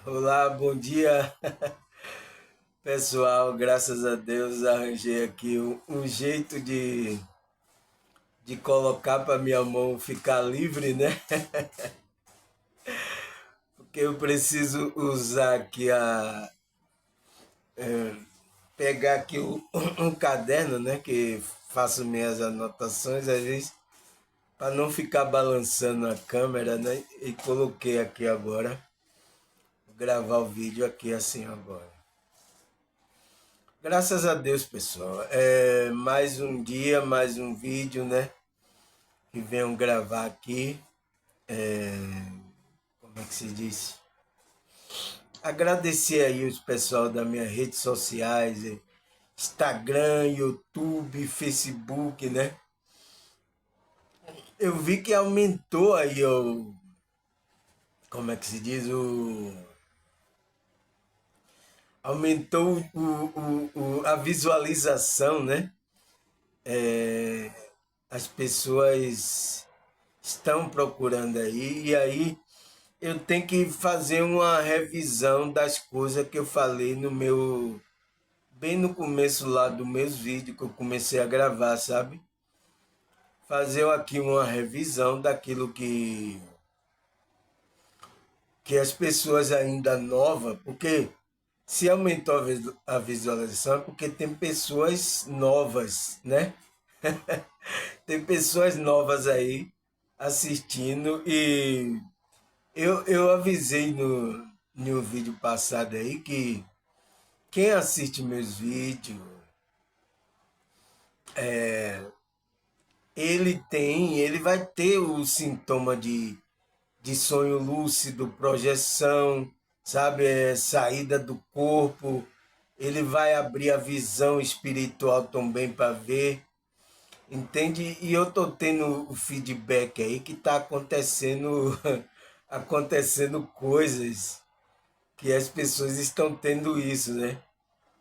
Olá, bom dia, pessoal. Graças a Deus arranjei aqui um jeito de colocar para minha mão ficar livre, né? Porque eu preciso usar aqui pegar aqui um caderno, né? Que faço minhas anotações, às vezes, para não ficar balançando a câmera, né? E coloquei aqui agora, vou gravar o vídeo aqui assim agora. Graças a Deus, pessoal. Mais um dia, mais um vídeo, né? Que venham gravar aqui. Como é que se diz? Agradecer aí os pessoal das minhas redes sociais, Instagram, YouTube, Facebook, né? Eu vi que aumentou aí o. Como é que se diz? Aumentou a visualização, né? As pessoas estão procurando aí, e aí eu tenho que fazer uma revisão das coisas que eu falei no meu, bem no começo lá do meus vídeos que eu comecei a gravar, sabe? Fazer aqui uma revisão daquilo que as pessoas ainda novas, porque se aumentou a visualização é porque tem pessoas novas, né? Tem pessoas novas aí assistindo e eu avisei no vídeo passado aí que quem assiste meus vídeos, ele vai ter o sintoma de sonho lúcido, projeção, sabe, saída do corpo, ele vai abrir a visão espiritual também para ver, entende? E eu tô tendo o feedback aí que tá acontecendo, acontecendo coisas que as pessoas estão tendo isso, né?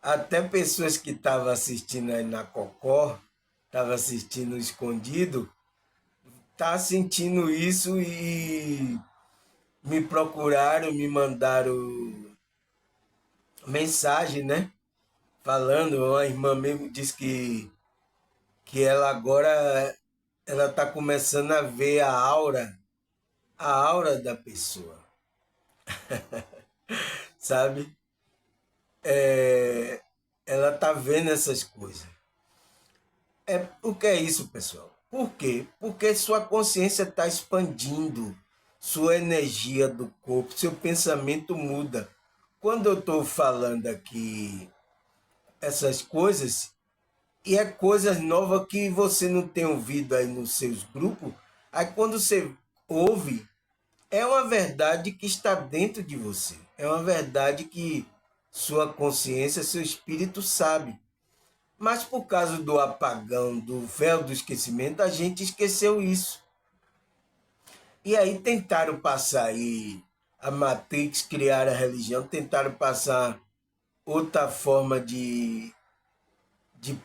Até pessoas que estavam assistindo aí na Cocó, estavam assistindo escondido, tá sentindo isso e me procuraram, me mandaram mensagem, né? Falando, uma irmã mesmo disse que ela agora ela tá começando a ver a aura da pessoa, sabe? Ela tá vendo essas coisas. O que é isso, pessoal? Por quê? Porque sua consciência está expandindo, sua energia do corpo, seu pensamento muda. Quando eu estou falando aqui essas coisas, e é coisas novas que você não tem ouvido aí nos seus grupos, aí quando você ouve, é uma verdade que está dentro de você. É uma verdade que sua consciência, seu espírito sabe. Mas por causa do apagão, do véu do esquecimento, a gente esqueceu isso. E aí tentaram passar aí a Matrix, criar a religião, tentaram passar outra forma de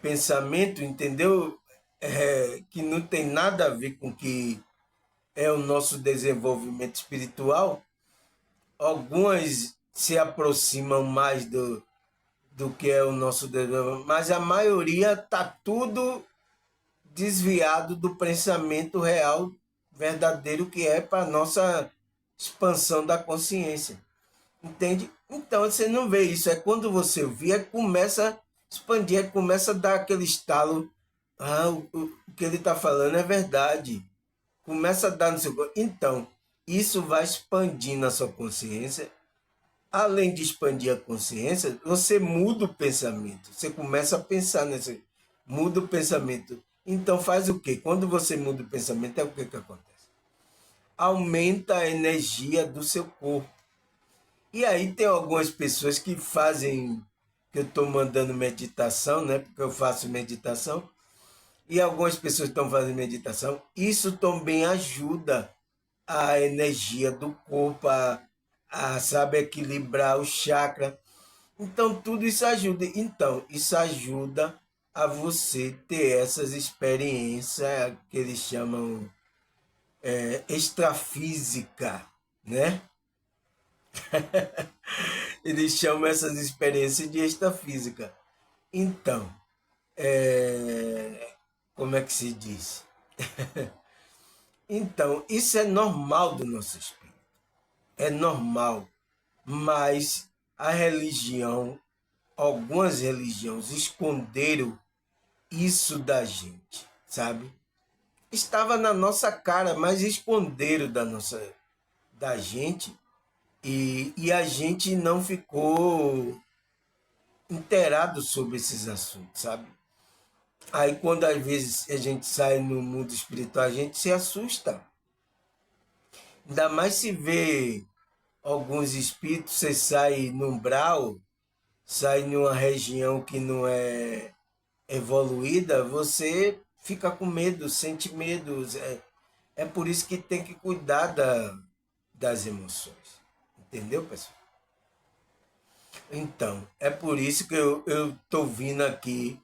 pensamento, entendeu? Que não tem nada a ver com o que é o nosso desenvolvimento espiritual. Algumas se aproximam mais do que é o nosso desenvolvimento, mas a maioria está tudo desviado do pensamento real, verdadeiro que é para a nossa expansão da consciência. Entende? Então você não vê isso. É quando você vê, começa a expandir, começa a dar aquele estalo. Ah, o que ele está falando é verdade. Começa a dar no seu corpo. Então, isso vai expandir na sua consciência. Além de expandir a consciência, você muda o pensamento. Você começa a pensar nesse. Muda o pensamento. Então faz o quê? Quando você muda o pensamento, é o que, que acontece? Aumenta a energia do seu corpo. E aí tem algumas pessoas que fazem, que eu estou mandando meditação, né? Porque eu faço meditação. E algumas pessoas estão fazendo meditação. Isso também ajuda a energia do corpo, sabe, equilibrar o chakra. Então, tudo isso ajuda. Então, isso ajuda a você ter essas experiências que eles chamam extrafísica, né? Eles chamam essas experiências de extrafísica. Então, como é que se diz? Então, isso é normal do nosso espírito. É normal. Mas a religião, algumas religiões esconderam isso da gente, sabe? Estava na nossa cara, mas esconderam da gente e a gente não ficou inteirado sobre esses assuntos, sabe? Aí quando às vezes a gente sai no mundo espiritual, a gente se assusta. Ainda mais se vê alguns espíritos, você sai num umbral, sai numa região que não é evoluída, você fica com medo, sente medo. É por isso que tem que cuidar das emoções. Entendeu, pessoal? Então, é por isso que eu tô vindo aqui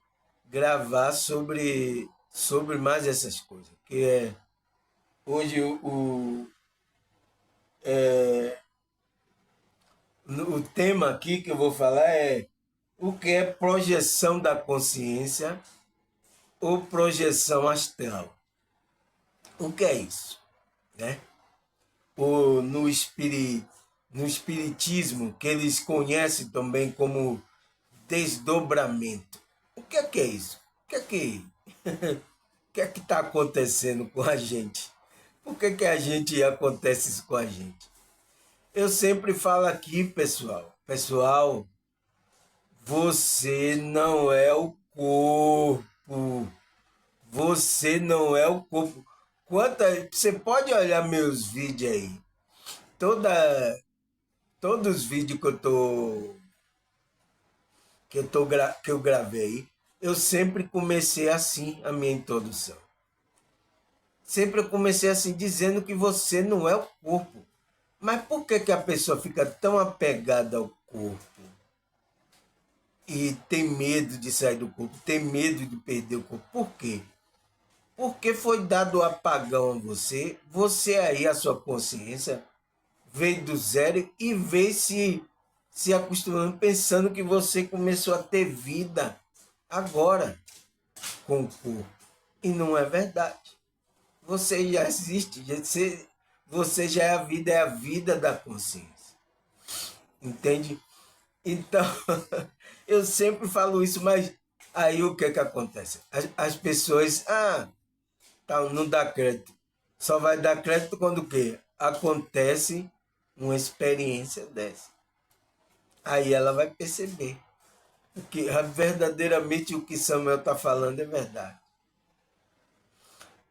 gravar sobre mais essas coisas. Que é hoje o tema aqui que eu vou falar é o que é projeção da consciência ou projeção astral. O que é isso? Né? Ou no espiritismo, que eles conhecem também como desdobramento. O que é isso? O que é que está acontecendo com a gente? Por que a gente acontece isso com a gente? Eu sempre falo aqui, pessoal, você não é o corpo. Você não é o corpo. Você pode olhar meus vídeos aí. Toda, todos os vídeos que eu gravei, eu sempre comecei assim a minha introdução. Sempre eu comecei assim dizendo que você não é o corpo. Mas por que a pessoa fica tão apegada ao corpo? E tem medo de sair do corpo, tem medo de perder o corpo. Por quê? Porque foi dado o apagão a você aí, a sua consciência, veio do zero e veio se acostumando, pensando que você começou a ter vida agora com o corpo. E não é verdade. Você já existe, você já é a vida da consciência. Entende? Então, eu sempre falo isso, mas aí o que é que acontece? As pessoas, tá, não dá crédito. Só vai dar crédito quando o quê? Acontece uma experiência dessa. Aí ela vai perceber que verdadeiramente o que Samuel está falando é verdade.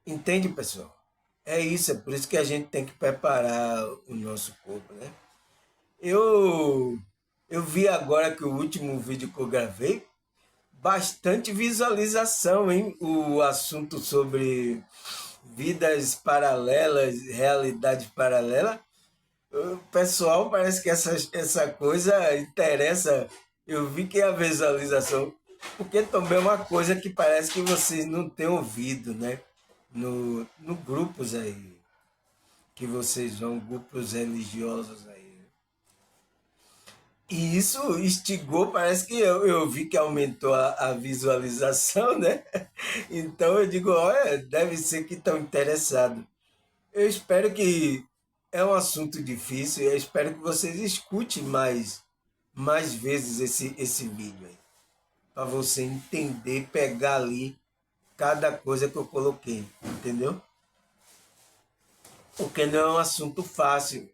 Entende, pessoal? É isso, é por isso que a gente tem que preparar o nosso corpo, né? Eu, eu vi agora que o último vídeo que eu gravei, bastante visualização, hein? O assunto sobre vidas paralelas, realidade paralela. O pessoal parece que essa coisa interessa. Eu vi que a visualização, porque também é uma coisa que parece que vocês não têm ouvido, né? No grupos aí, que vocês vão, grupos religiosos aí. E isso instigou, parece que eu vi que aumentou a visualização, né? Então eu digo, olha, deve ser que estão interessados. Eu espero que é um assunto difícil, eu espero que vocês escutem mais vezes esse vídeo aí, para você entender, pegar ali cada coisa que eu coloquei, entendeu? Porque não é um assunto fácil,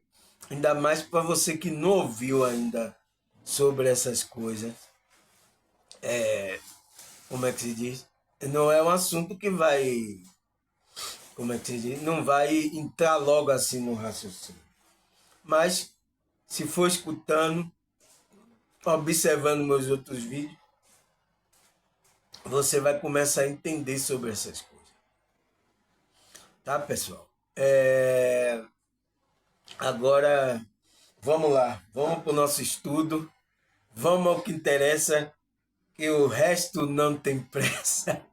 ainda mais para você que não ouviu ainda sobre essas coisas. Como é que se diz? Não é um assunto que vai, como é que se diz? Não vai entrar logo assim no raciocínio. Mas se for escutando, observando meus outros vídeos, você vai começar a entender sobre essas coisas. Tá, pessoal? Agora, vamos lá. Vamos para o nosso estudo. Vamos ao que interessa, que o resto não tem pressa.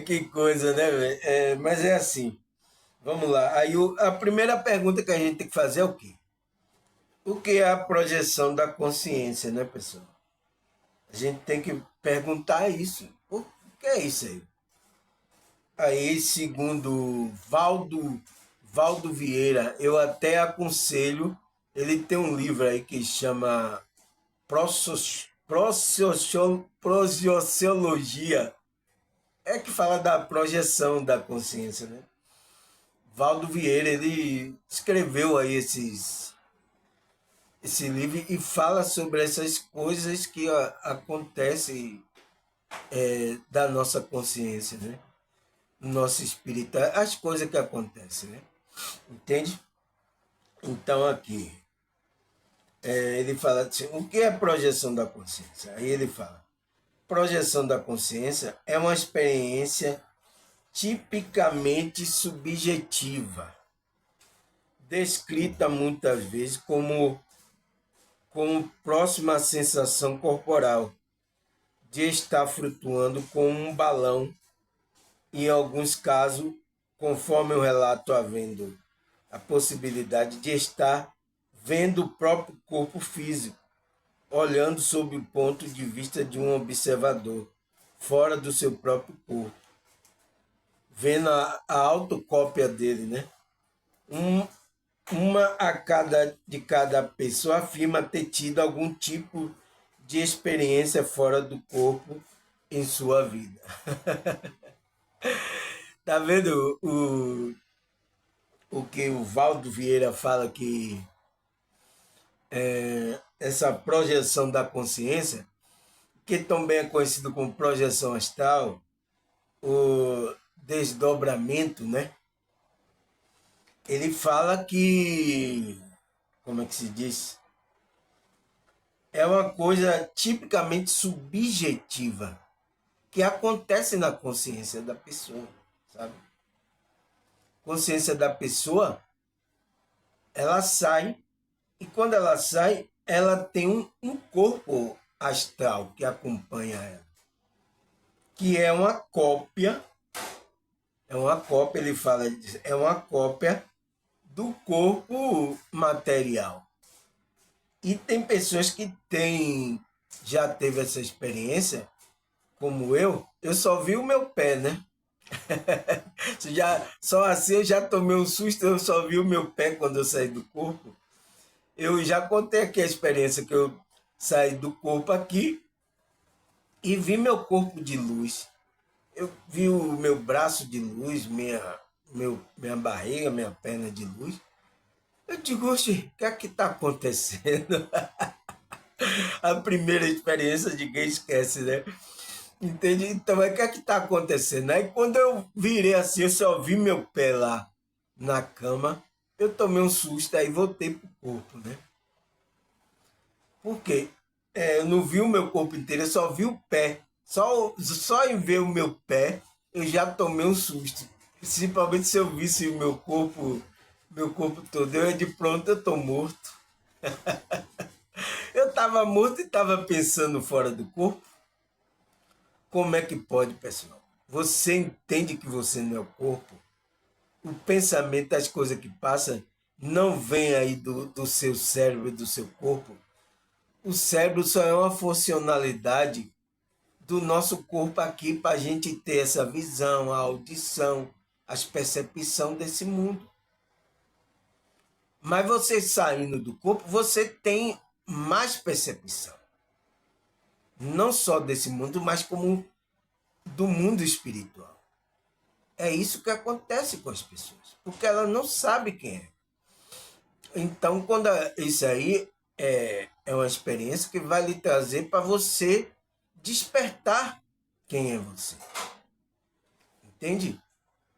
Que coisa, né, velho? Mas é assim. Vamos lá. Aí a primeira pergunta que a gente tem que fazer é o quê? O que é a projeção da consciência, né, pessoal? A gente tem que perguntar isso. O que é isso aí? Aí, segundo Valdo Vieira, eu até aconselho, ele tem um livro aí que chama Projeciologia, é que fala da projeção da consciência, né? Valdo Vieira, ele escreveu aí esse livro e fala sobre essas coisas que acontecem da nossa consciência, né? Nosso espírito, as coisas que acontecem, né? Entende? Então aqui, ele fala assim, o que é projeção da consciência? Aí ele fala, projeção da consciência é uma experiência tipicamente subjetiva, descrita muitas vezes como próxima à sensação corporal de estar flutuando com um balão, em alguns casos, conforme o relato havendo a possibilidade de estar vendo o próprio corpo físico, olhando sob o ponto de vista de um observador, fora do seu próprio corpo, vendo a autocópia dele, né? Uma de cada pessoa afirma ter tido algum tipo de experiência fora do corpo em sua vida. Tá vendo o que o Valdo Vieira fala que essa projeção da consciência, que também é conhecido como projeção astral, o desdobramento, né? Ele fala que, como é que se diz? É uma coisa tipicamente subjetiva que acontece na consciência da pessoa, sabe? Consciência da pessoa, ela sai, e quando ela sai, ela tem um corpo astral que acompanha ela, que ele fala, é uma cópia do corpo material. E tem pessoas que já teve essa experiência, como eu só vi o meu pé, né? Só assim eu já tomei um susto, eu só vi o meu pé quando eu saí do corpo. Eu já contei aqui a experiência que eu saí do corpo aqui e vi meu corpo de luz. Eu vi o meu braço de luz, minha barriga, minha perna de luz. Eu digo, oxe, o que é que está acontecendo? A primeira experiência de quem esquece, né? Entende? Então, o que é que está acontecendo? Aí, quando eu virei assim, eu só vi meu pé lá na cama, eu tomei um susto, aí voltei pro corpo, né? Por quê? Eu não vi o meu corpo inteiro, eu só vi o pé. Só em ver o meu pé, eu já tomei um susto. Principalmente se eu visse o meu corpo todo. De pronto, eu tô morto. Eu estava morto e estava pensando fora do corpo. Como é que pode, pessoal? Você entende que você não é o corpo? O pensamento, as coisas que passam, não vem aí do seu cérebro, do seu corpo. O cérebro só é uma funcionalidade do nosso corpo aqui para a gente ter essa visão, a audição, as percepção desse mundo. Mas você saindo do corpo, você tem mais percepção. Não só desse mundo, mas como do mundo espiritual. É isso que acontece com as pessoas, porque ela não sabe quem é. Então, isso aí é uma experiência que vai lhe trazer para você despertar quem é você. Entende?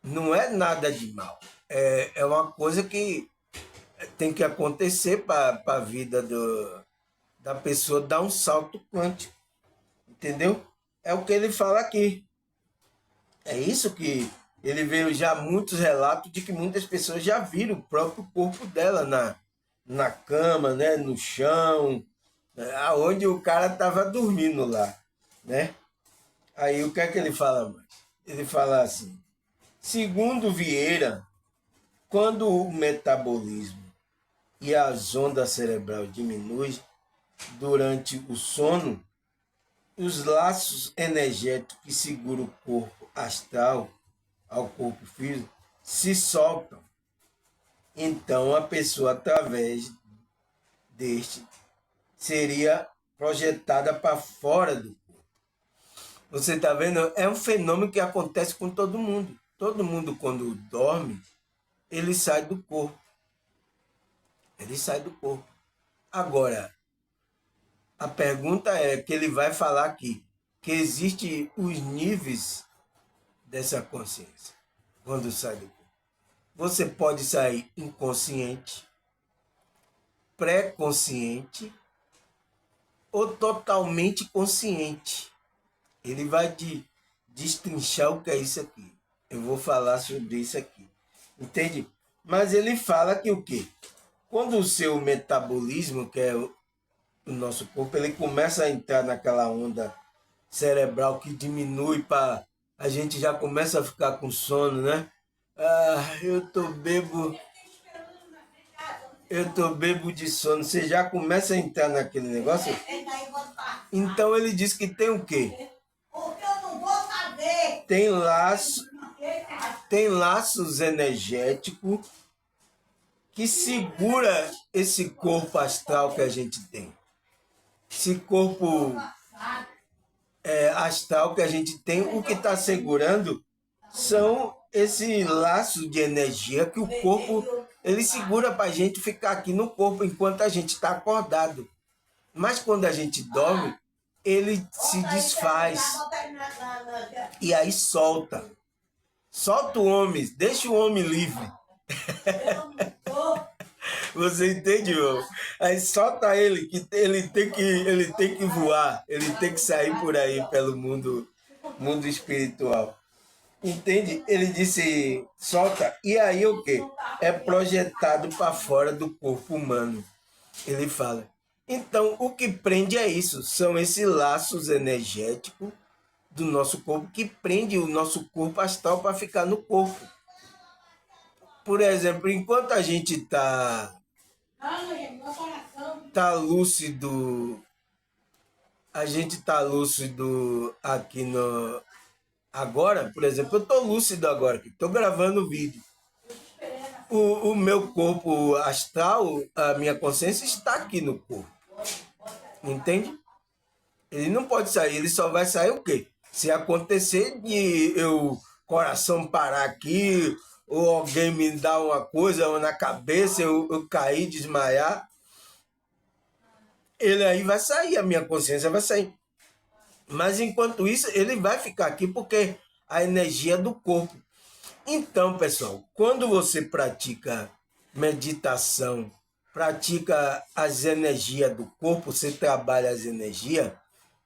Não é nada de mal. É uma coisa que tem que acontecer para a vida da pessoa dar um salto quântico. Entendeu? É o que ele fala aqui. É isso que ele veio já muitos relatos de que muitas pessoas já viram o próprio corpo dela na cama, né, no chão, aonde o cara estava dormindo lá, né? Aí o que é que ele fala mais? Ele fala assim: segundo Vieira, Quando o metabolismo e as ondas cerebral diminuem durante o sono, os laços energéticos que seguram o corpo astral ao corpo físico se soltam. Então, a pessoa, através deste, seria projetada para fora do corpo. Você está vendo? É um fenômeno que acontece com todo mundo. Todo mundo, quando dorme, ele sai do corpo. Ele sai do corpo. Agora, a pergunta é que ele vai falar aqui, que existem os níveis dessa consciência quando sai do corpo. Você pode sair inconsciente, pré-consciente ou totalmente consciente. Ele vai destrinchar o que é isso aqui. Eu vou falar sobre isso aqui. Entende? Mas ele fala que o quê? Quando o seu metabolismo, que é o nosso corpo, ele começa a entrar naquela onda cerebral que diminui para a gente já começa a ficar com sono, né? Eu tô bebo de sono. Você já começa a entrar naquele negócio? Então ele diz que tem o quê? Porque eu não vou saber. Tem laços energéticos que segura esse corpo astral que a gente tem. Esse corpo astral que a gente tem, o que está segurando são esse laço de energia que o corpo ele segura para a gente ficar aqui no corpo enquanto a gente está acordado. Mas quando a gente dorme, ele se desfaz e aí solta. Solta o homem, deixa o homem livre. Você entende, meu? Aí solta ele, que ele tem que voar, ele tem que sair por aí pelo mundo espiritual. Entende? Ele disse, solta, e aí o quê? É projetado para fora do corpo humano. Ele fala. Então, o que prende é isso, são esses laços energéticos do nosso corpo que prende o nosso corpo astral para ficar no corpo. Por exemplo, enquanto a gente está lúcido, a gente está lúcido aqui no agora, por exemplo, eu estou lúcido agora, estou gravando o vídeo. O meu corpo astral, a minha consciência está aqui no corpo. Entende? Ele não pode sair, ele só vai sair o quê? Se acontecer de eu coração parar aqui, ou alguém me dar uma coisa na cabeça, eu cair, desmaiar, ele aí vai sair, a minha consciência vai sair. Mas enquanto isso, ele vai ficar aqui porque a energia é do corpo. Então, pessoal, quando você pratica meditação, pratica as energias do corpo, você trabalha as energias,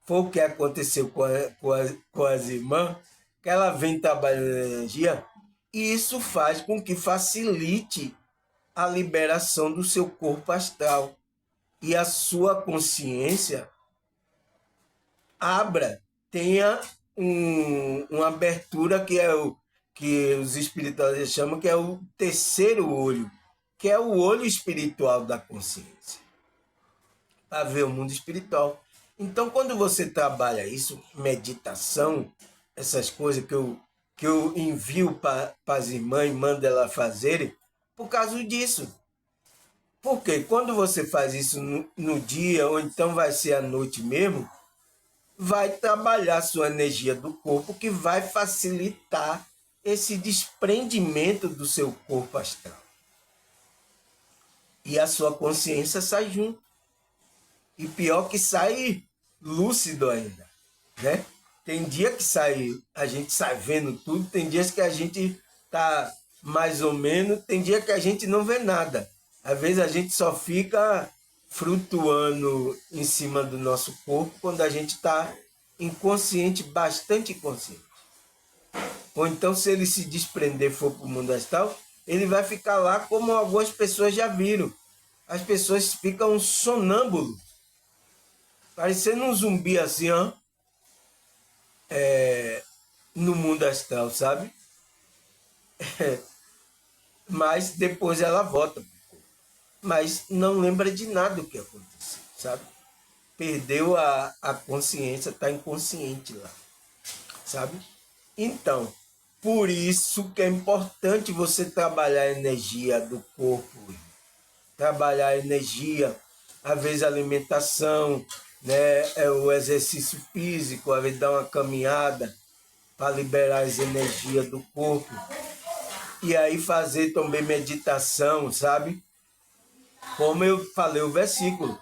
foi o que aconteceu com as irmãs, que ela vem trabalhando a energia, e isso faz com que facilite a liberação do seu corpo astral. E a sua consciência abra, tenha uma abertura que é o que os espiritualistas chamam que é o terceiro olho, que é o olho espiritual da consciência, para ver o mundo espiritual. Então, quando você trabalha isso, meditação, essas coisas que eu envio para as irmãs e mando elas fazerem, por causa disso. Porque quando você faz isso no dia, ou então vai ser à noite mesmo, vai trabalhar sua energia do corpo, que vai facilitar esse desprendimento do seu corpo astral. E a sua consciência sai junto. E pior que sai lúcido ainda, né? Tem dia que a gente sai vendo tudo, tem dias que a gente tá mais ou menos, tem dia que a gente não vê nada. Às vezes a gente só fica flutuando em cima do nosso corpo quando a gente está inconsciente, bastante inconsciente. Ou então, se ele se desprender e for para o mundo astral, ele vai ficar lá como algumas pessoas já viram. As pessoas ficam sonâmbulos, parecendo um zumbi assim, ó, no mundo astral, sabe? mas depois ela volta. Mas não lembra de nada do que aconteceu, sabe? Perdeu a consciência, está inconsciente lá, sabe? Então, por isso que é importante você trabalhar a energia do corpo, trabalhar a energia, às vezes a alimentação, né? O exercício físico, às vezes dar uma caminhada para liberar as energias do corpo. E aí fazer também meditação, sabe? Como eu falei o versículo,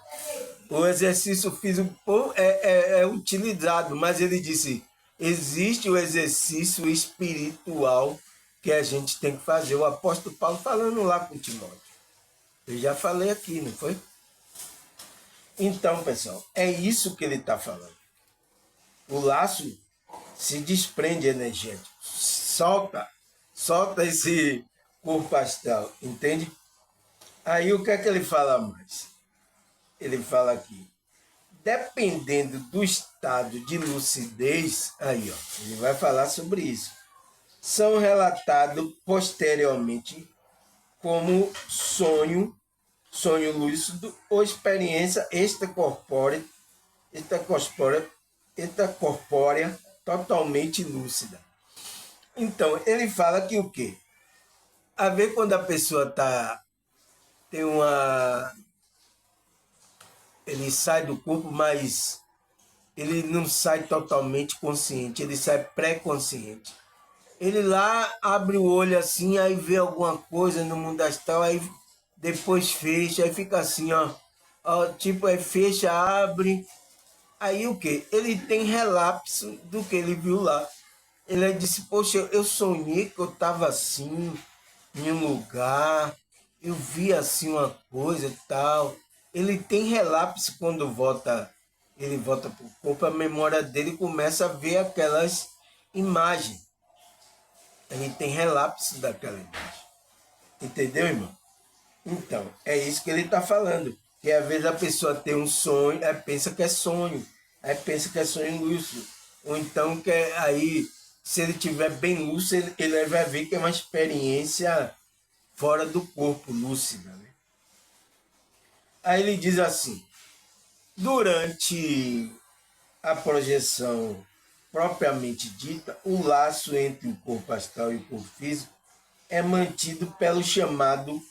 o exercício físico é utilizado, mas ele disse, existe o exercício espiritual que a gente tem que fazer. O apóstolo Paulo falando lá com Timóteo. Eu já falei aqui, não foi? Então, pessoal, é isso que ele está falando. O laço se desprende energético. Solta esse corpo astral, entende? Aí o que é que ele fala mais? Ele fala aqui, dependendo do estado de lucidez, aí ó, ele vai falar sobre isso, são relatados posteriormente como sonho lúcido ou experiência extracorpórea totalmente lúcida. Então, ele fala que o quê? A ver quando a pessoa tem uma... Ele sai do corpo, mas ele não sai totalmente consciente, ele sai pré-consciente. Ele lá abre o olho assim, aí vê alguma coisa no mundo astral, aí depois fecha, aí fica assim, tipo, aí fecha, abre. Aí o quê? Ele tem relapso do que ele viu lá. Ele disse, poxa, eu sonhei que eu estava assim, em um lugar, eu vi assim uma coisa e tal. Ele tem relapso quando ele volta para o corpo, a memória dele começa a ver aquelas imagens. Ele tem relapso daquela imagem. Entendeu, irmão? Então, é isso que ele está falando. Que às vezes a pessoa tem um sonho, aí pensa que é sonho. Aí pensa que é sonho lúcido. Ou então, aí, se ele estiver bem lúcido, ele vai ver que é uma experiência fora do corpo, lúcida. Né? Aí ele diz assim, durante a projeção propriamente dita, o laço entre o corpo astral e o corpo físico é mantido pelo chamado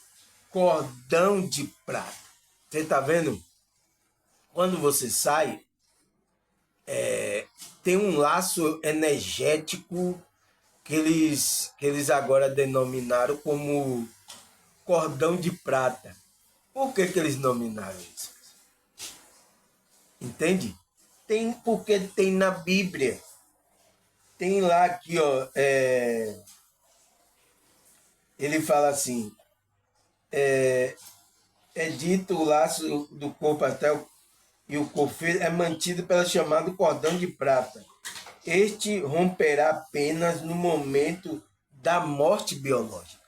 cordão de prata. Você está vendo? Quando você sai, tem um laço energético que eles agora denominaram como cordão de prata. Por que eles nominaram isso? Entende? Porque tem na Bíblia. Tem lá aqui, ó, ele fala assim, é dito o laço do corpo astral e o corpo físico é mantido pelo chamado cordão de prata. Este romperá apenas no momento da morte biológica.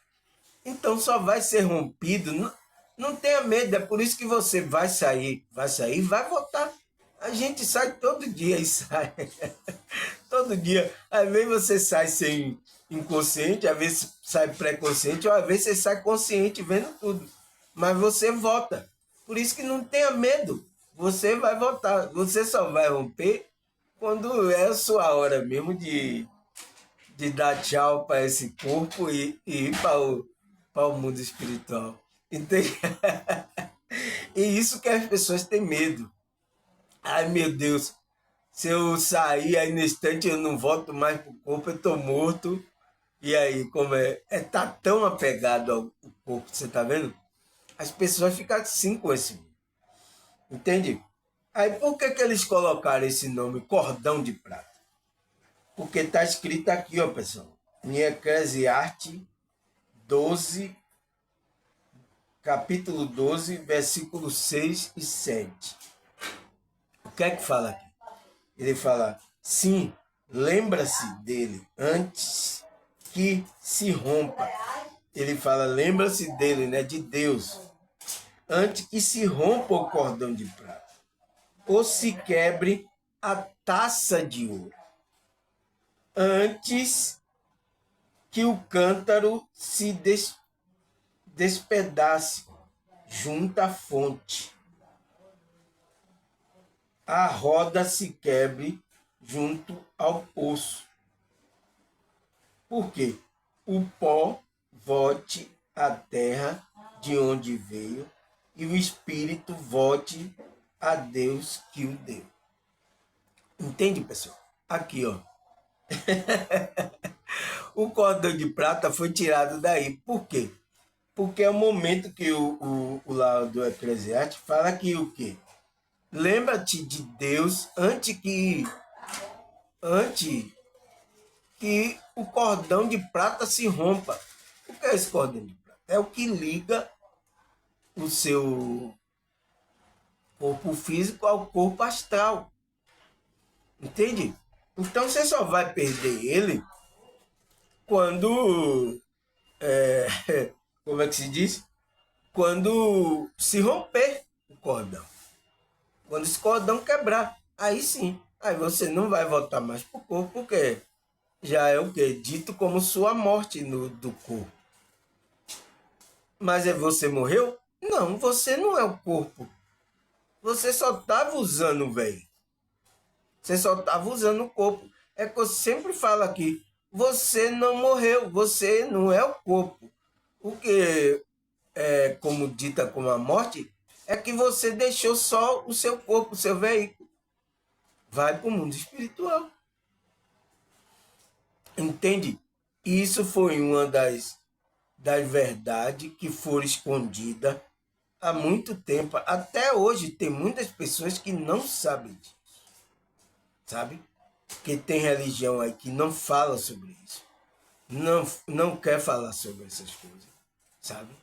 Então só vai ser rompido, não tenha medo, é por isso que você vai sair, vai voltar. A gente sai todo dia e sai. Todo dia. Às vezes você sai sem inconsciente, às vezes sai pré-consciente, ou às vezes você sai consciente vendo tudo. Mas você volta. Por isso que não tenha medo. Você vai voltar. Você só vai romper quando é a sua hora mesmo de dar tchau para esse corpo e ir para o mundo espiritual. Entende? E isso que as pessoas têm medo. Ai, meu Deus, se eu sair aí no instante eu não volto mais pro corpo, eu tô morto. E aí, como é? Tá tão apegado ao corpo, você tá vendo? As pessoas ficam assim com esse. Entende? Aí por que eles colocaram esse nome, cordão de prata? Porque está escrito aqui, ó, pessoal, em Eclesiastes 12, capítulo 12, versículos 6 e 7. O que é que fala aqui? Ele fala, sim, lembra-se dele antes que se rompa. Ele fala, lembra-se dele, né, de Deus, antes que se rompa o cordão de prata, ou se quebre a taça de ouro, antes que o cântaro se despedace junto à fonte, a roda se quebre junto ao poço. Por quê? O pó volte à terra de onde veio e o espírito volte a Deus que o deu. Entende, pessoal? Aqui, ó. O cordão de prata foi tirado daí. Por quê? Porque é o momento que o lá do Eclesiastes fala que o quê? Lembra-te de Deus antes que o cordão de prata se rompa. O que é esse cordão de prata? É o que liga o seu corpo físico ao corpo astral. Entende? Então você só vai perder ele quando. Como é que se diz? Quando se romper o cordão. Quando esse cordão quebrar. Aí sim. Aí você não vai voltar mais para o corpo, porque já é o quê? Dito como sua morte do corpo. Mas você morreu? Não, você não é o corpo. Você só estava usando, velho. Você só estava usando o corpo. É que eu sempre falo aqui. Você não morreu. Você não é o corpo. O que é como dita como a morte é que você deixou só o seu corpo, o seu veículo. Vai para o mundo espiritual. Entende? Isso foi uma das verdades que foram escondidas há muito tempo. Até hoje tem muitas pessoas que não sabem disso. Sabe? Que tem religião aí que não fala sobre isso. Não quer falar sobre essas coisas. Sabe?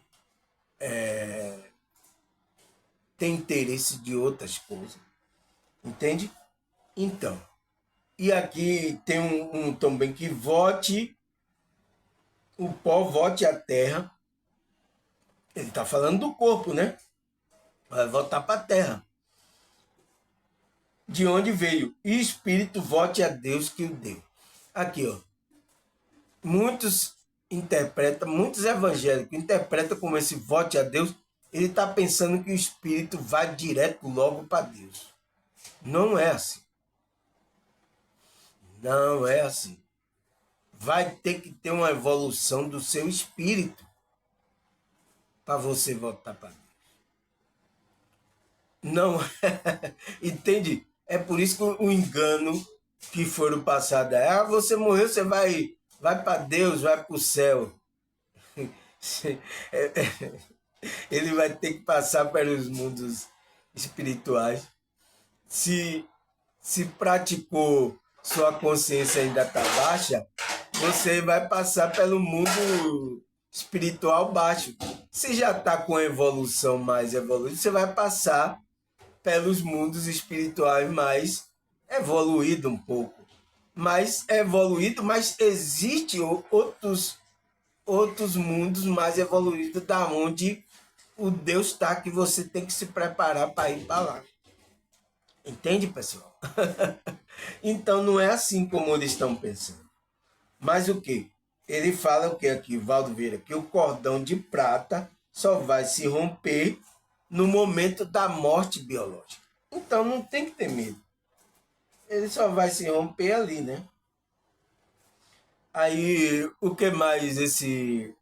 Tem interesse de outras coisas. Entende? Então. E aqui tem um também que vote, o pó vote à terra. Ele está falando do corpo, né? Vai voltar para a terra. De onde veio? E espírito vote a Deus que o deu. Aqui, ó. Muitos evangélicos interpretam como esse vote a Deus, ele está pensando que o espírito vai direto logo para Deus. Não é assim. Não é assim. Vai ter que ter uma evolução do seu espírito para você voltar para Deus. Não, entende? É por isso que o engano que foram passados é: você morreu, você vai para Deus, vai para o céu. Ele vai ter que passar pelos mundos espirituais. Se praticou, sua consciência ainda está baixa, você vai passar pelo mundo espiritual baixo. Se já está com a evolução mais evoluída, você vai passar pelos mundos espirituais mais evoluído um pouco. Mais evoluído, mas existem outros mundos mais evoluídos da onde o Deus está, que você tem que se preparar para ir para lá. Entende, pessoal? Então não é assim como eles estão pensando. Mas o que? Ele fala o que aqui, Valdo Vieira? Que o cordão de prata só vai se romper no momento da morte biológica. Então não tem que ter medo. Ele só vai se romper ali, né? Aí, o que mais esse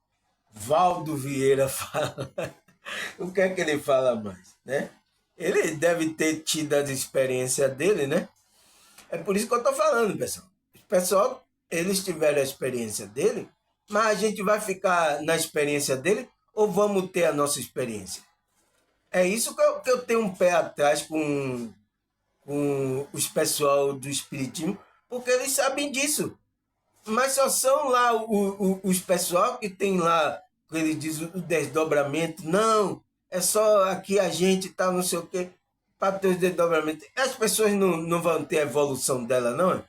Valdo Vieira fala? O que é que ele fala mais, né? Ele deve ter tido as experiências dele, né? É por isso que eu tô falando, pessoal. O pessoal, eles tiveram a experiência dele, mas a gente vai ficar na experiência dele ou vamos ter a nossa experiência? É isso que eu tenho um pé atrás com os pessoal do Espiritismo, porque eles sabem disso. Mas só são lá os pessoal que tem lá, que ele diz o desdobramento. Não, é só aqui a gente tá não sei o quê, para ter os desdobramentos. As pessoas não vão ter a evolução dela, não é?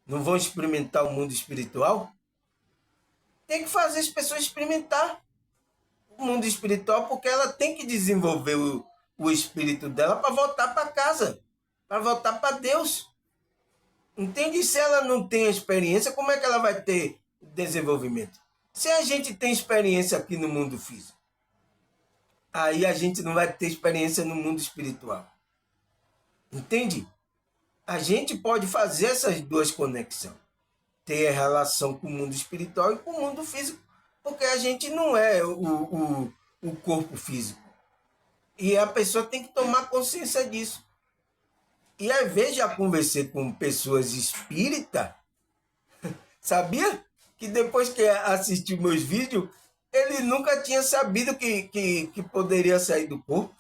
Não vão experimentar o mundo espiritual? Tem que fazer as pessoas experimentar o mundo espiritual, porque ela tem que desenvolver o espírito dela para voltar para casa, para voltar para Deus. Entende? Se ela não tem experiência, como é que ela vai ter desenvolvimento? Se a gente tem experiência aqui no mundo físico, aí a gente não vai ter experiência no mundo espiritual. Entende? A gente pode fazer essas duas conexões. Ter relação com o mundo espiritual e com o mundo físico. Porque a gente não é o corpo físico. E a pessoa tem que tomar consciência disso. E às vezes já conversei com pessoas espíritas, sabia? Que depois que assistiu meus vídeos, ele nunca tinha sabido que poderia sair do corpo.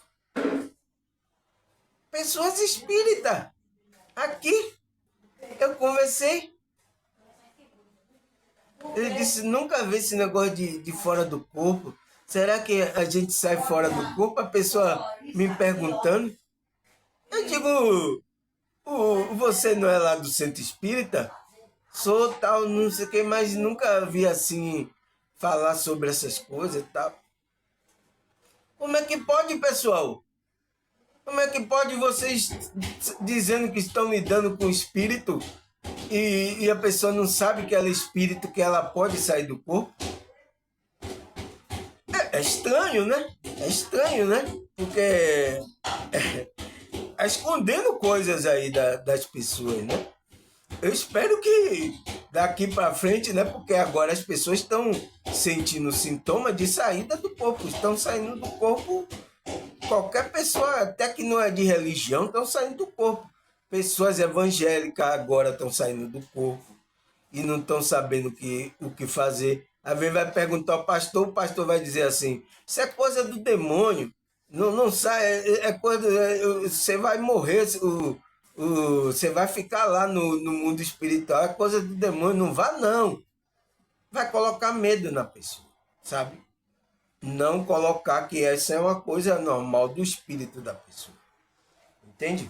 Pessoas espíritas. Aqui, eu conversei. Ele disse, nunca vi esse negócio de fora do corpo. Será que a gente sai fora do corpo? A pessoa me perguntando. Eu digo, você não é lá do centro espírita? Sou tal, não sei o que, mas nunca vi assim falar sobre essas coisas e tal. Como é que pode, pessoal? Como é que pode vocês dizendo que estão lidando com o espírito e a pessoa não sabe que ela é espírito, que ela pode sair do corpo? É estranho, né? É estranho, né? Porque é escondendo coisas aí das pessoas, né? Eu espero que daqui para frente, né? Porque agora as pessoas estão sentindo sintomas de saída do corpo, estão saindo do corpo. Qualquer pessoa, até que não é de religião, estão saindo do corpo. Pessoas evangélicas agora estão saindo do corpo e não estão sabendo o que fazer. Às vezes vai perguntar ao pastor, o pastor vai dizer assim, isso é coisa do demônio, não sai, é coisa, você vai morrer, você vai ficar lá no mundo espiritual, é coisa do demônio, não vá não. Vai colocar medo na pessoa, sabe? Não colocar que essa é uma coisa normal do espírito da pessoa. Entende?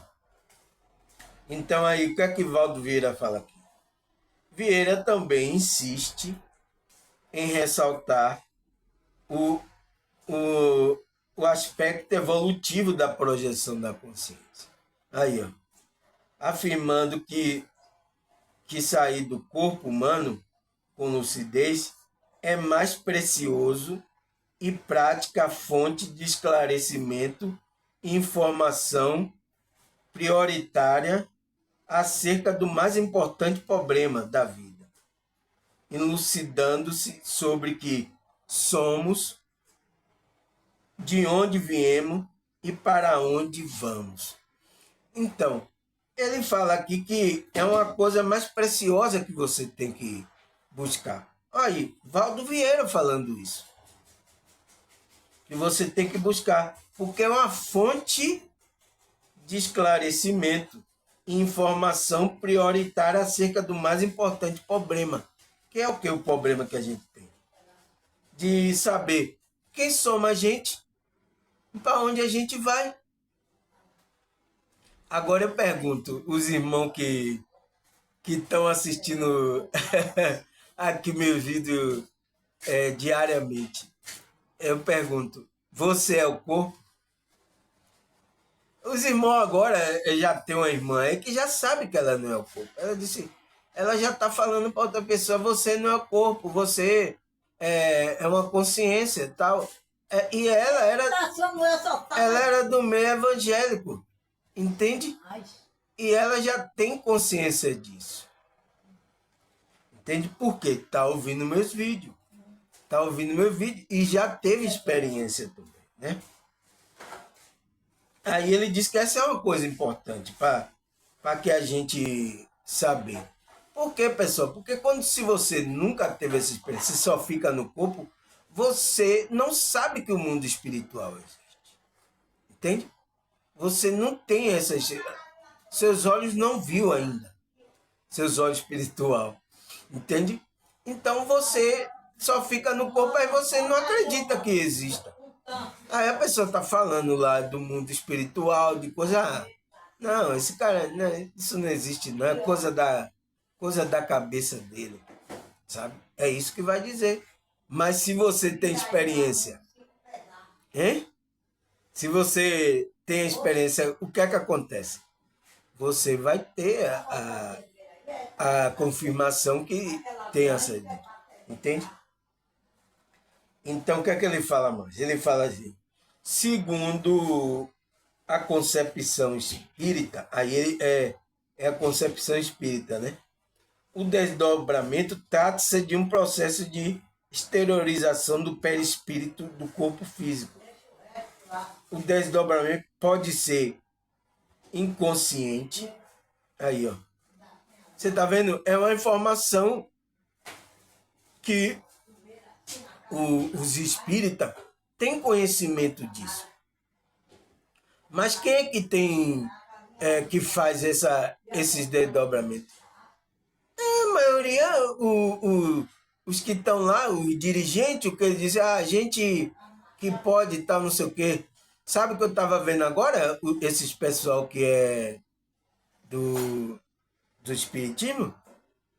Então aí, o que é que Valdo Vieira fala aqui? Vieira também insiste em ressaltar o, o, o aspecto evolutivo da projeção da consciência. Aí, ó, afirmando que sair do corpo humano com lucidez é mais precioso e prática fonte de esclarecimento e informação prioritária acerca do mais importante problema da vida, elucidando-se sobre que somos, de onde viemos e para onde vamos. Então, ele fala aqui que é uma coisa mais preciosa que você tem que buscar. Aí, Valdo Vieira falando isso. Que você tem que buscar, porque é uma fonte de esclarecimento e informação prioritária acerca do mais importante problema. Que é o que? O problema que a gente tem. De saber quem somos a gente e para onde a gente vai. Agora eu pergunto, os irmãos que estão assistindo aqui meu vídeo diariamente, eu pergunto, você é o corpo? Os irmãos agora, já tem uma irmã aí que já sabe que ela não é o corpo. Ela disse, ela já está falando para outra pessoa, você não é o corpo, você é uma consciência e tal. E ela era do meio evangélico, entende? E ela já tem consciência disso. Entende por quê? Está ouvindo meus vídeos. Está ouvindo meu vídeo e já teve experiência também, né? Aí ele diz que essa é uma coisa importante para que a gente saber. Por quê, pessoal? Porque se você nunca teve essa experiência, você só fica no corpo, você não sabe que o mundo espiritual existe. Entende? Você não tem essa... Seus olhos não viu ainda. Seus olhos espiritual. Entende? Então você só fica no corpo, aí você não acredita que exista. Aí a pessoa tá falando lá do mundo espiritual, de coisa... não, esse cara, não, isso não existe, não. É coisa da cabeça dele, sabe? É isso que vai dizer. Mas se você tem experiência, hein? Se você tem experiência, o que é que acontece? Você vai ter a confirmação que tem essa ideia. Entende? Então, o que é que ele fala mais? Ele fala assim, segundo a concepção espírita, aí é a concepção espírita, né? O desdobramento trata-se de um processo de exteriorização do perispírito do corpo físico. O desdobramento pode ser inconsciente. Aí, ó. Você tá vendo? É uma informação que os espíritas têm conhecimento disso. Mas quem é que tem que faz esses desdobramentos? A maioria, os que estão lá, os dirigentes, o que eles dizem, a gente que pode estar não sei o quê. Sabe o que eu estava vendo agora? Esses pessoal que é do espiritismo,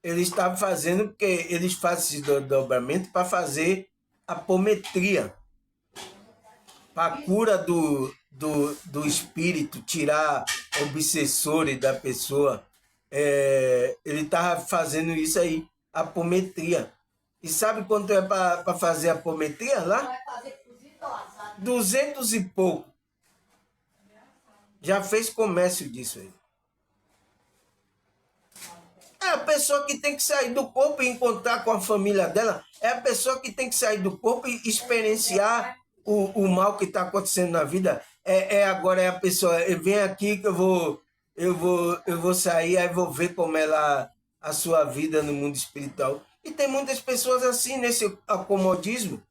eles estavam fazendo, porque eles fazem esse desdobramento para fazer apometria, para a cura do espírito, tirar obsessores da pessoa. Ele estava fazendo isso aí, apometria. E sabe quanto é para fazer apometria lá? 200 e pouco. Já fez comércio disso aí. É a pessoa que tem que sair do corpo e encontrar com a família dela. É a pessoa que tem que sair do corpo e experienciar o mal que está acontecendo na vida. Agora é a pessoa, vem aqui que eu vou sair, aí vou ver como ela a sua vida no mundo espiritual. E tem muitas pessoas assim nesse acomodismo,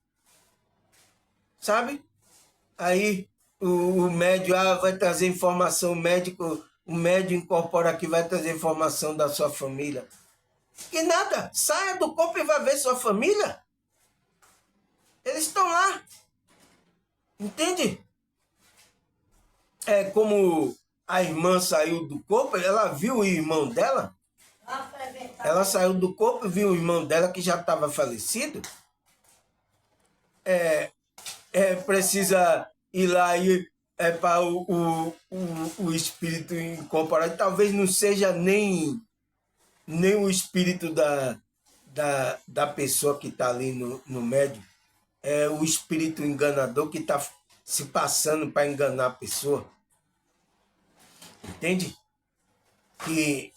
sabe? Aí o médium vai trazer informação, o médium incorpora aqui, vai trazer informação da sua família. Que nada, saia do corpo e vai ver sua família. Eles estão lá. Entende? É como a irmã saiu do corpo, ela viu o irmão dela. Ela saiu do corpo e viu o irmão dela que já estava falecido. Precisa ir lá e para o espírito incorporado. Talvez não seja nem o espírito da pessoa que está ali no médium. É o espírito enganador que está se passando para enganar a pessoa. Entende? Que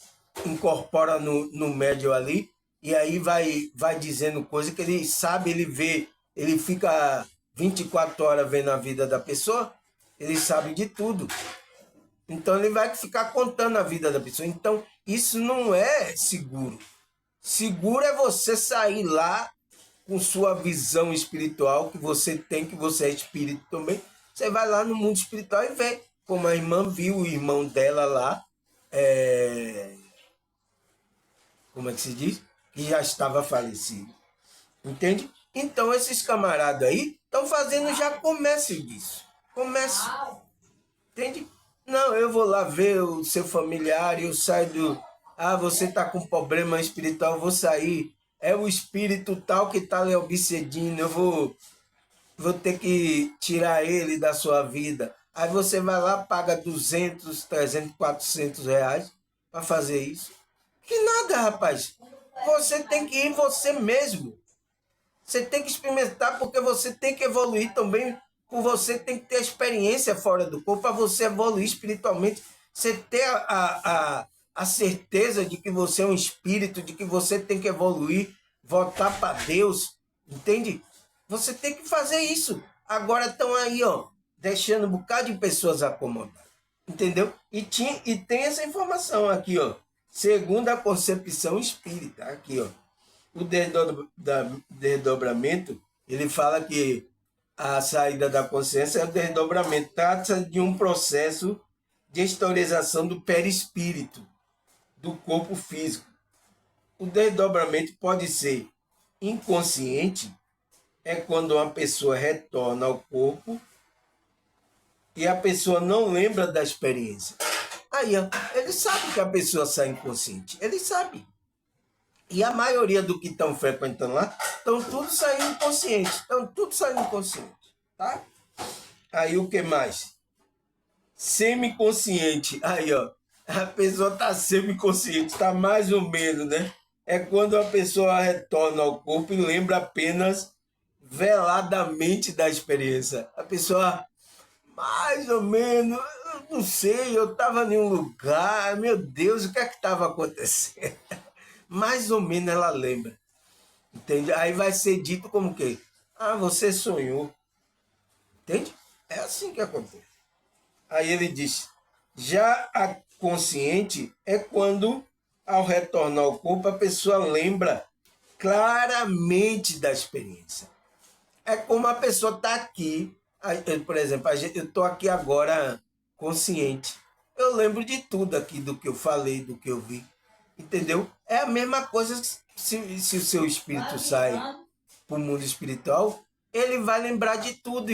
incorpora no médium ali e aí vai dizendo coisa que ele sabe, ele vê, ele fica 24 horas vendo a vida da pessoa, ele sabe de tudo. Então ele vai ficar contando a vida da pessoa. Então isso não é seguro. Seguro é você sair lá com sua visão espiritual, que você tem, que você é espírito também. Você vai lá no mundo espiritual e vê como a irmã viu o irmão dela lá, como é que se diz? Que já estava falecido. Entende? Então esses camaradas aí estão fazendo já comércio disso. Comércio. Entende? Não, eu vou lá ver o seu familiar e eu saio do... você está com problema espiritual, eu vou sair. É o espírito tal que está lhe obsedindo, eu vou ter que tirar ele da sua vida. Aí você vai lá, paga 200, 300, 400 reais para fazer isso. Que nada, rapaz. Você tem que ir você mesmo. Você tem que experimentar, porque você tem que evoluir também. Por você tem que ter experiência fora do corpo para você evoluir espiritualmente. Você ter a certeza de que você é um espírito, de que você tem que evoluir, voltar para Deus. Entende? Você tem que fazer isso. Agora estão aí, ó, deixando um bocado de pessoas acomodadas. Entendeu? E tem essa informação aqui, ó. Segundo a concepção espírita, aqui, ó. O desdobramento, ele fala que a saída da consciência é o desdobramento. Trata-se de um processo de exteriorização do perispírito, do corpo físico. O desdobramento pode ser inconsciente, é quando uma pessoa retorna ao corpo e a pessoa não lembra da experiência. Aí, ó, ele sabe que a pessoa sai inconsciente. Ele sabe. E a maioria do que estão frequentando lá, estão tudo saindo inconsciente. Estão tudo saindo inconsciente. Tá? Aí o que mais? Semiconsciente. Aí, ó. A pessoa está semiconsciente. Está mais ou menos, né? É quando a pessoa retorna ao corpo e lembra apenas veladamente da experiência. A pessoa Mais ou menos, eu não sei, eu estava em um lugar, meu Deus, o que é que estava acontecendo? Mais ou menos ela lembra, entende? Aí vai ser dito como que, ah, você sonhou, entende? É assim que acontece. Aí ele diz, já a consciente é quando, ao retornar ao corpo, a pessoa lembra claramente da experiência. É como a pessoa está aqui, por exemplo, eu estou aqui agora consciente. Eu lembro de tudo aqui, do que eu falei, do que eu vi. Entendeu? É a mesma coisa se o seu espírito sai para o mundo espiritual, ele vai lembrar de tudo.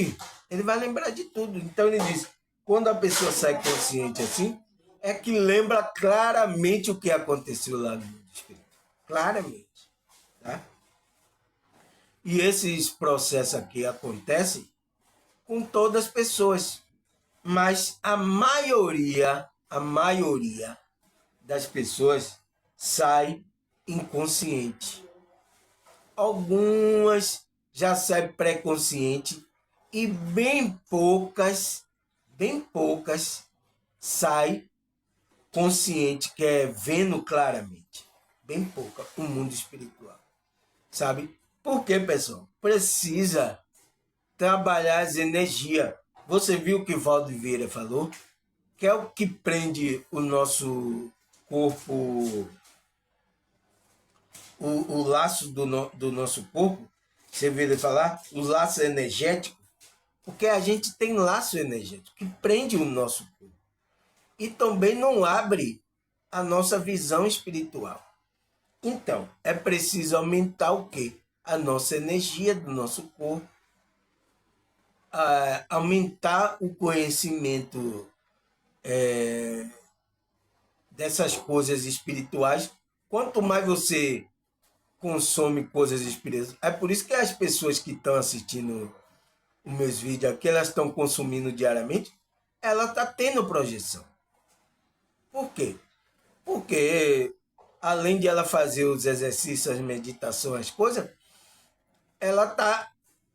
Ele vai lembrar de tudo. Então ele diz, quando a pessoa sai consciente assim, é que lembra claramente o que aconteceu lá no mundo espiritual. Claramente. Tá? E esses processos aqui acontecem com todas as pessoas, mas a maioria das pessoas sai inconsciente. Algumas já saem pré-consciente e bem poucas saem consciente, que é vendo claramente. Bem pouca, o mundo espiritual. Sabe? Por que, pessoal? Precisa trabalhar as energias. Você viu o que Valdo Vieira falou? Que é o que prende o nosso corpo, o laço do nosso corpo. Você viu ele falar? O laço energético. Porque a gente tem laço energético que prende o nosso corpo. E também não abre a nossa visão espiritual. Então, é preciso aumentar o quê? A nossa energia do nosso corpo, aumentar o conhecimento dessas coisas espirituais. Quanto mais você consome coisas espirituais, é por isso que as pessoas que estão assistindo os meus vídeos aqui, elas estão consumindo diariamente, ela está tendo projeção. Por quê? Porque além de ela fazer os exercícios, as meditações, as coisas, ela tá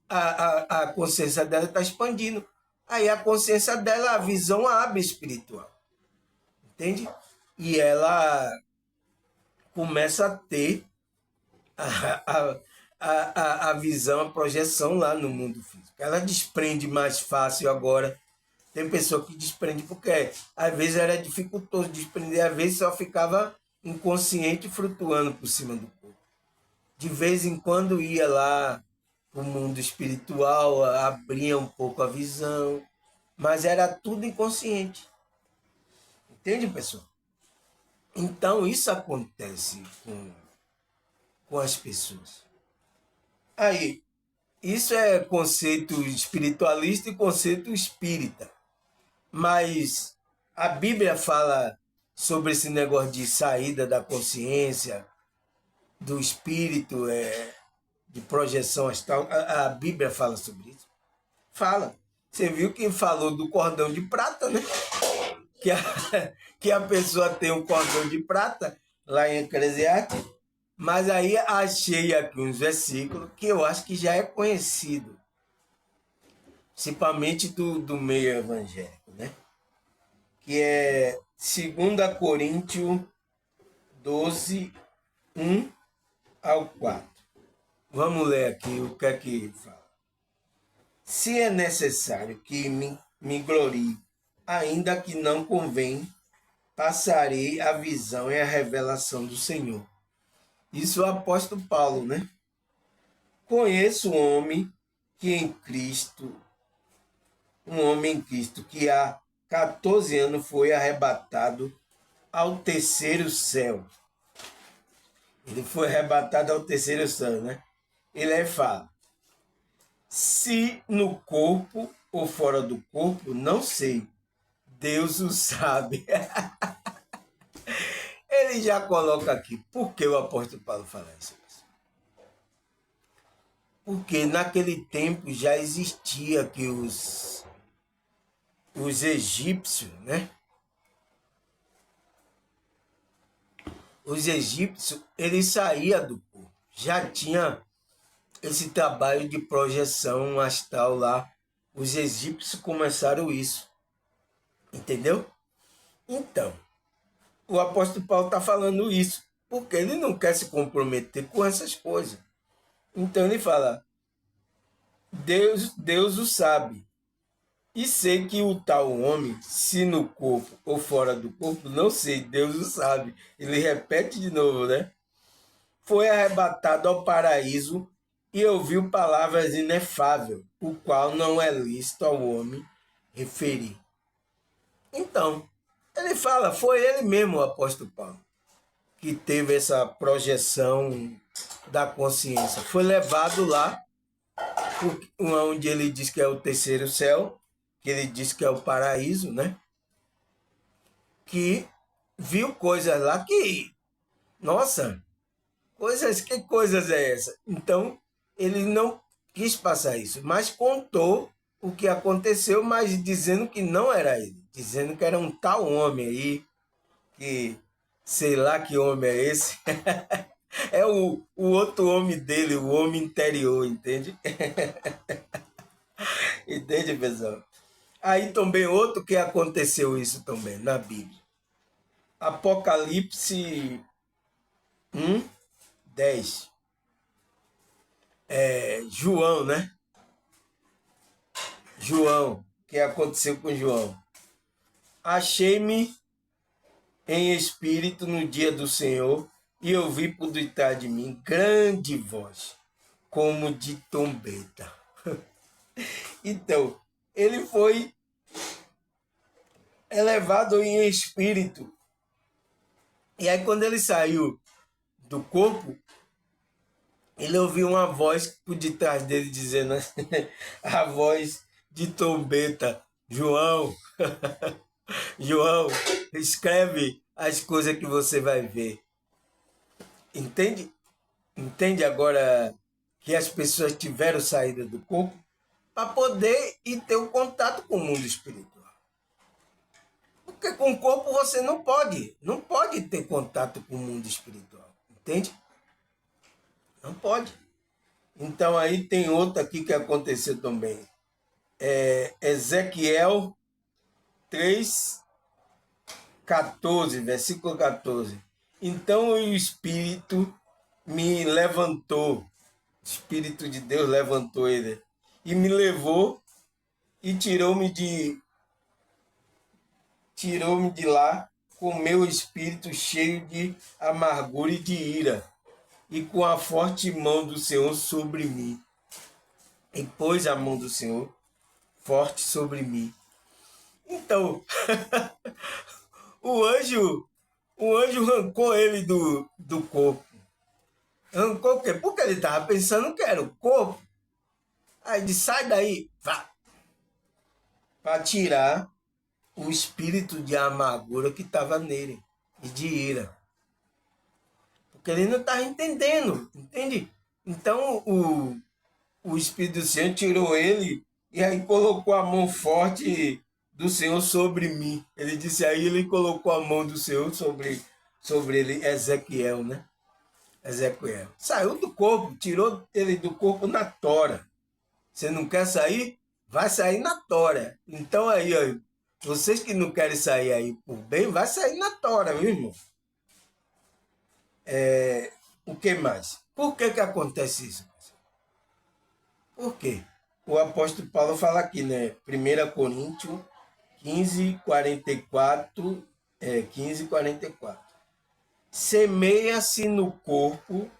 a consciência dela está expandindo. Aí a consciência dela, a visão abre espiritual. Entende? E ela começa a ter a visão, a projeção lá no mundo físico. Ela desprende mais fácil agora. Tem pessoa que desprende porque às vezes era dificultoso desprender, às vezes só ficava inconsciente flutuando por cima do corpo. De vez em quando ia lá para o mundo espiritual, abria um pouco a visão, mas era tudo inconsciente. Entende, pessoal? Então isso acontece com as pessoas. Aí, isso é conceito espiritualista e conceito espírita. Mas a Bíblia fala sobre esse negócio de saída da consciência, do espírito, de projeção astral. A Bíblia fala sobre isso? Fala. Você viu que falou do cordão de prata, né? Que a, que a pessoa tem um cordão de prata, lá em Eclesiastes. Mas aí achei aqui uns versículos que eu acho que já é conhecido, principalmente do meio evangélico, né? Que é 2 Coríntios 12, 1 ao 4. Vamos ler aqui o que é que fala. Se é necessário que me glorie, ainda que não convém, passarei a visão e a revelação do Senhor. Isso é o apóstolo Paulo, né? Conheço um homem em Cristo que há 14 anos foi arrebatado ao terceiro céu. Ele foi arrebatado ao terceiro céu, né? Ele aí fala, se no corpo ou fora do corpo, não sei. Deus o sabe. Ele já coloca aqui. Por que o apóstolo Paulo fala isso? Porque naquele tempo já existia que os egípcios, né? Os egípcios, eles saíam do corpo. Já tinha esse trabalho de projeção astral lá, Os egípcios começaram isso. Entendeu? Então, o apóstolo Paulo está falando isso, porque ele não quer se comprometer com essas coisas. Então ele fala, Deus o sabe. E sei que o tal homem, se no corpo ou fora do corpo, não sei, Deus o sabe. Ele repete de novo, né? Foi arrebatado ao paraíso e ouviu palavras inefáveis, o qual não é lícito ao homem referir. Então, ele fala, foi ele mesmo, o apóstolo Paulo, que teve essa projeção da consciência. Foi levado lá, onde ele diz que é o terceiro céu, que ele diz que é o paraíso, né? Que viu coisas lá que, nossa, que coisas é essa? Então, ele não quis passar isso, mas contou o que aconteceu, mas dizendo que não era ele, dizendo que era um tal homem aí, que sei lá que homem é esse, é o outro homem dele, o homem interior, entende? Entende, pessoal? Aí também outro que aconteceu isso também na Bíblia. Apocalipse 10. João, né? João, o que aconteceu com João? Achei-me em espírito no dia do Senhor e ouvi por detrás de mim grande voz, como de trombeta. Então, ele foi elevado em espírito. E aí, quando ele saiu do corpo, ele ouviu uma voz por detrás dele dizendo a voz de trombeta, João, João, escreve as coisas que você vai ver. Entende? Entende agora que as pessoas tiveram saída do corpo para poder ir ter um contato com o mundo espiritual. Porque com o corpo você não pode ter contato com o mundo espiritual. Entende? Não pode. Então aí tem outra aqui que aconteceu também. Ezequiel 3:14, versículo 14. Então o Espírito me levantou, o Espírito de Deus levantou ele, e me levou e tirou-me de lá com meu espírito cheio de amargura e de ira, e com a forte mão do Senhor sobre mim. E pôs a mão do Senhor forte sobre mim. Então, o anjo arrancou ele do corpo. Arrancou o quê? Porque ele estava pensando que era o corpo. Aí disse, sai daí, vá. Para tirar o espírito de amargura que estava nele e de ira. Porque ele não estava entendendo, entende? Então, o Espírito Santo tirou ele e aí colocou a mão forte do Senhor sobre mim. Ele disse aí, ele colocou a mão do Senhor sobre ele, Ezequiel, né? Ezequiel. Saiu do corpo, tirou ele do corpo na tora. Você não quer sair? Vai sair na tora. Então aí, ó, vocês que não querem sair aí por bem, vai sair na tora, viu, irmão? O que mais? Por que acontece isso? Por quê? O apóstolo Paulo fala aqui, né? 1 Coríntios 15:44, 15:44. Semeia-se no corpo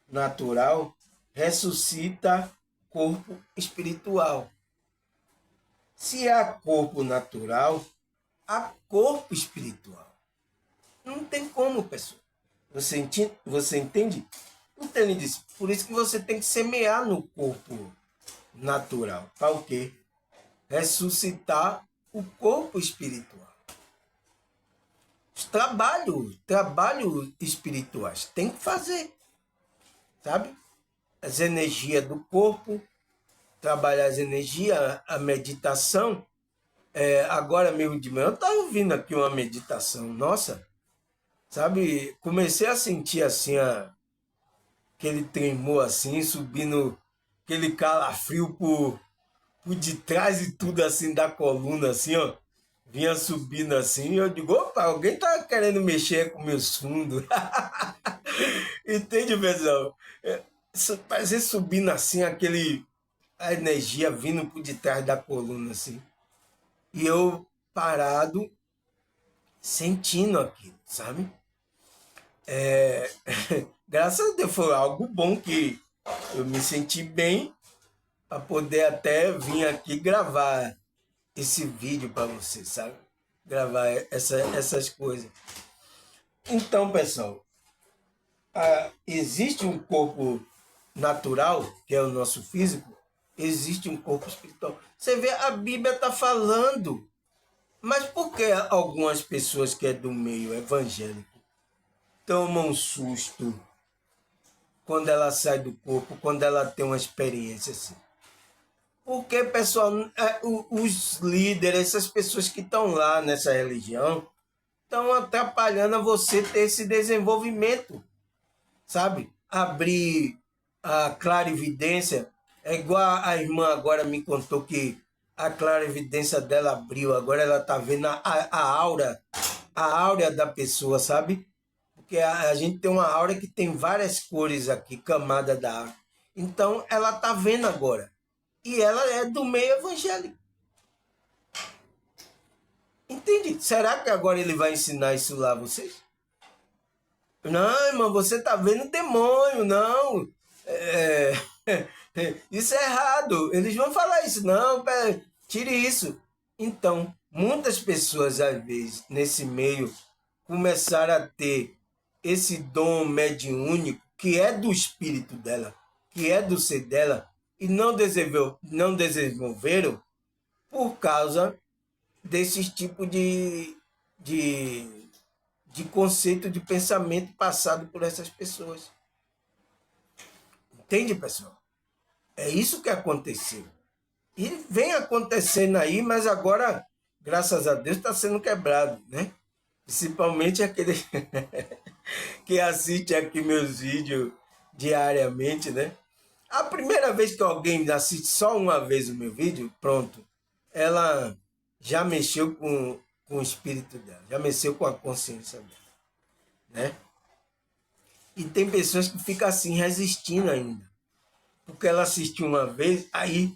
natural, ressuscita corpo espiritual. Se há corpo natural, há corpo espiritual. Não tem como, pessoal. Você entende? Então ele diz, por isso que você tem que semear no corpo natural. Para o quê? Ressuscitar o corpo espiritual. Os trabalhos espirituais tem que fazer, sabe? As energias do corpo, trabalhar as energias, a meditação. Agora mesmo de manhã eu estava ouvindo aqui uma meditação, nossa, sabe? Comecei a sentir assim, aquele tremor assim, subindo aquele calafrio por detrás e tudo assim da coluna, assim, ó. Vinha subindo assim, e eu digo, opa, alguém tá querendo mexer com meus fundos. Entende, pessoal? Parecia subindo assim, a energia vindo por detrás da coluna, assim. E eu parado, sentindo aquilo, sabe? Graças a Deus foi algo bom que eu me senti bem para poder até vir aqui gravar esse vídeo para você, sabe? Gravar essas coisas. Então, pessoal, existe um corpo natural, que é o nosso físico, existe um corpo espiritual. Você vê, a Bíblia está falando, mas por que algumas pessoas que é do meio evangélico tomam um susto quando ela sai do corpo, quando ela tem uma experiência assim? Porque, pessoal, os líderes, essas pessoas que estão lá nessa religião, estão atrapalhando a você ter esse desenvolvimento, sabe? Abrir a clarividência. É igual a irmã agora me contou que a clarividência dela abriu, agora ela está vendo a áurea da pessoa, sabe? Porque a gente tem uma aura que tem várias cores aqui, camada da aura. Então, ela está vendo agora. E ela é do meio evangélico. Entende? Será que agora ele vai ensinar isso lá a vocês? Não, irmão, você está vendo demônio, não. É, isso é errado. Eles vão falar isso. Não, pera, tire isso. Então, muitas pessoas, às vezes, nesse meio, começaram a ter esse dom mediúnico, que é do espírito dela, que é do ser dela, e não desenvolveram por causa desses tipos de, de conceito de pensamento passado por essas pessoas. Entende, pessoal? É isso que aconteceu. E vem acontecendo aí, mas agora, graças a Deus, está sendo quebrado, né? Principalmente aquele que assiste aqui meus vídeos diariamente, né? A primeira vez que alguém assiste só uma vez o meu vídeo, pronto, ela já mexeu com o espírito dela, já mexeu com a consciência dela, né? E tem pessoas que ficam assim, resistindo ainda. Porque ela assistiu uma vez, aí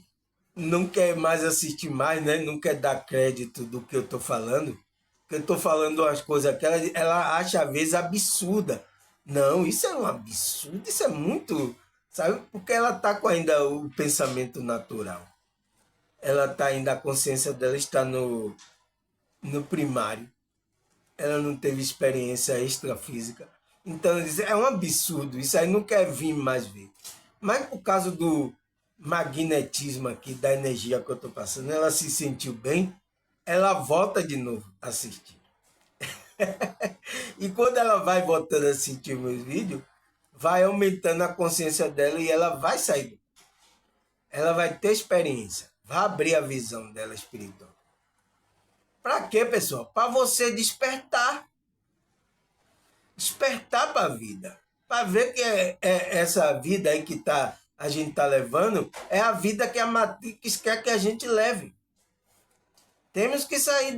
não quer mais assistir mais, né? Não quer dar crédito do que eu estou falando. Porque eu estou falando umas coisas que ela acha às vezes absurda. Não, isso é um absurdo, isso é muito, sabe? Porque ela está com ainda o pensamento natural. Ela está ainda, a consciência dela está no primário. Ela não teve experiência extrafísica. Então, é um absurdo. Isso aí não quer vir mais ver. Mas por causa do magnetismo aqui, da energia que eu estou passando, ela se sentiu bem, ela volta de novo a assistir. E quando ela vai voltando a assistir meus vídeos, vai aumentando a consciência dela e ela vai sair. Ela vai ter experiência. Vai abrir a visão dela espiritual. Para quê, pessoal? Para você despertar. Despertar para a vida. Para ver que essa vida aí que a gente está levando é a vida que a Matrix quer que a gente leve. Temos que sair